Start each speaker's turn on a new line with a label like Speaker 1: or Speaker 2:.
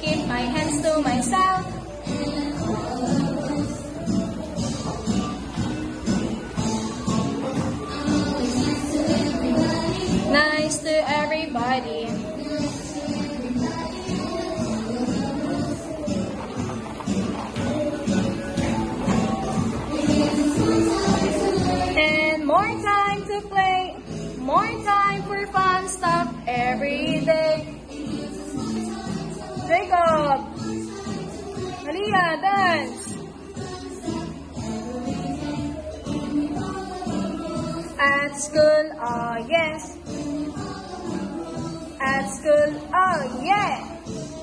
Speaker 1: Keep my hands to myself. Nice to everybody. And more time to play, more time for fun stuff every day. Jacob! Malia, dance! At school, oh yes. At school, oh yeah.